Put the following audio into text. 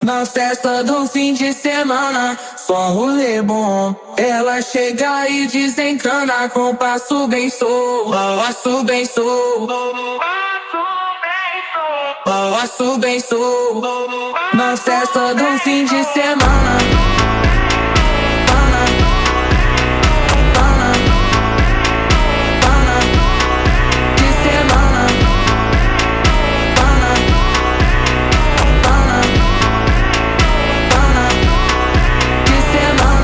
Na festa do fim de semana, só rolê bom. Ela chega e desencana com passo bem sou, passo bem sou, passo bem sou. Na festa do fim de semana.